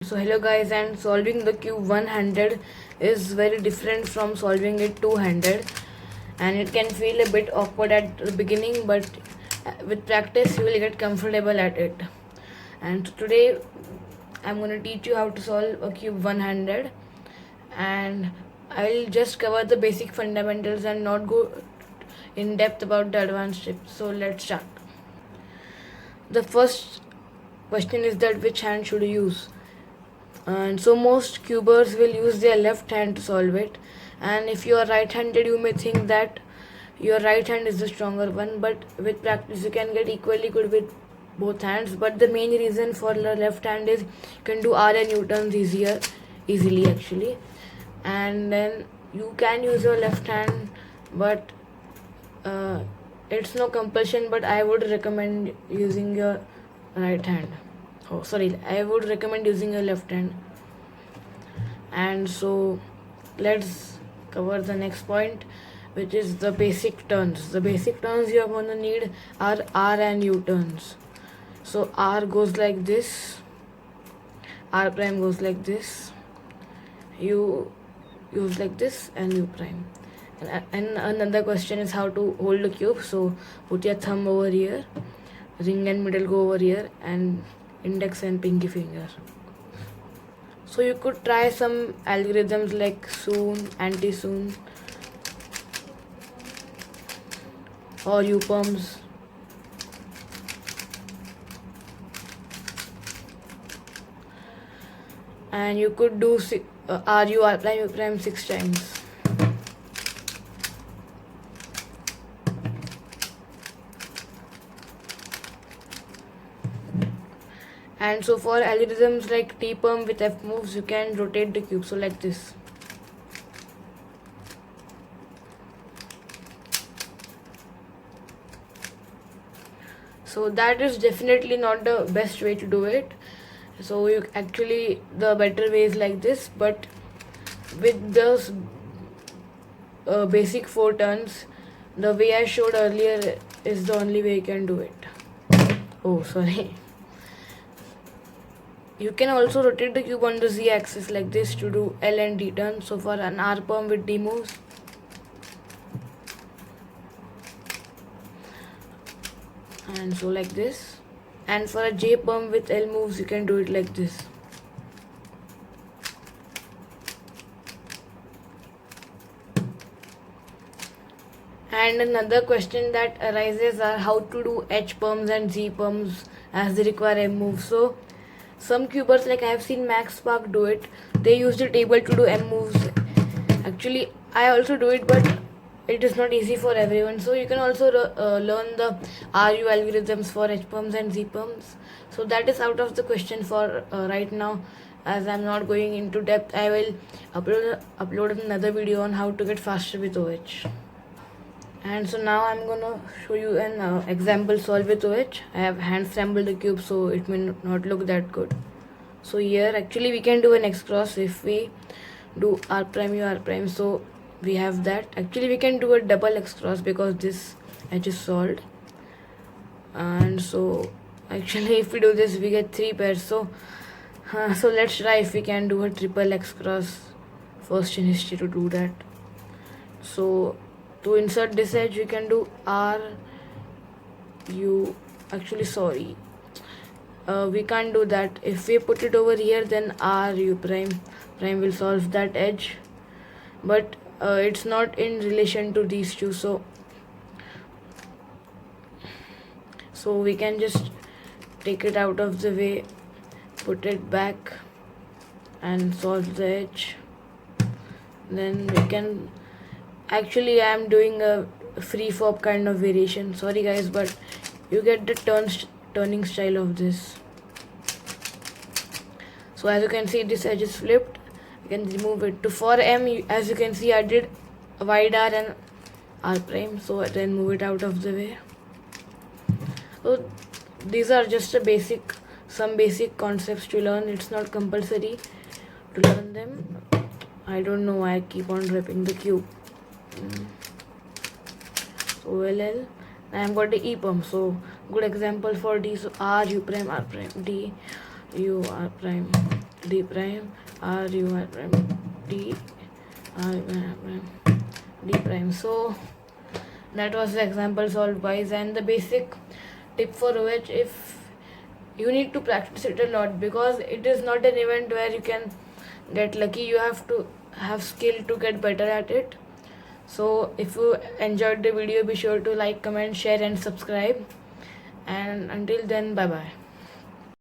So hello guys, and solving the cube one-handed is very different from solving it two-handed, and it can feel a bit awkward at the beginning, but with practice you will get comfortable at it. And today I'm going to teach you how to solve a cube one-handed, and I'll just cover the basic fundamentals and not go in depth about the advanced tips. So let's start. The first question is that which hand should you use? And so most cubers will use their left hand to solve it, and if you are right-handed you may think that your right hand is the stronger one, but with practice you can get equally good with both hands. But the main reason for the left hand is you can do R and U-turns easily actually, and then you can use your left hand, but it's no compulsion, but I would recommend using your right hand. Oh sorry, I would recommend using your left hand. And so let's cover the next point, which is the basic turns. The basic turns you are going to need are R and U turns. So R goes like this, R prime goes like this, U goes like this, and U prime. And another question is how to hold the cube. So put your thumb over here, ring and middle go over here, and index and pinky finger. So you could try some algorithms like soon, anti-soon, or U-perms. And you could do RU, R prime, U prime 6 times. And so for algorithms like T-perm with F moves, you can rotate the cube, so like this. So that is definitely not the best way to do it. So you actually, the better way is like this, but with those basic 4 turns, the way I showed earlier is the only way you can do it. Oh sorry. You can also rotate the cube on the Z axis like this to do L and D turns. So for an R perm with D moves, and so like this. And for a J perm with L moves, you can do it like this. And another question that arises are how to do H perms and Z perms as they require M moves. So some cubers, like I have seen Max Spark do it, they use the table to do M moves. Actually I also do it, but it is not easy for everyone. So you can also learn the RU algorithms for H perms and Z perms. So that is out of the question for right now, as I'm not going into depth. I will upload another video on how to get faster with OH. And so now I'm gonna show you an example solve with OH. I have hand scrambled the cube, so it may not look that good. So here actually we can do an X cross if we do R prime U R prime. So we have that. Actually we can do a double X cross because this H is solved. And so actually if we do this we get 3 pairs. So let's try if we can do a triple X cross. First in history to do that. So to insert this edge we can do R U, actually sorry, we can't do that. If we put it over here, then R U prime will solve that edge, but it's not in relation to these two. So we can just take it out of the way, put it back and solve the edge. Then we can, actually I am doing a free form kind of variation, sorry guys, but you get the turning style of this. So as you can see, this edge is flipped. You can remove it. To for M, as you can see, I did wide R and R prime, so then move it out of the way. So these are just some basic concepts to learn. It's not compulsory to learn them. I don't know why I keep on ripping the cube. So LL, I have got the E perm. So good example for D. So R U prime D U R prime. d prime r u r prime d r u r prime d prime. So that was the example solved guys, and the basic tip for which, if you need to practice it a lot, because it is not an event where you can get lucky. You have to have skill to get better at it. So if you enjoyed the video, be sure to like, comment, share and subscribe, and until then, bye bye.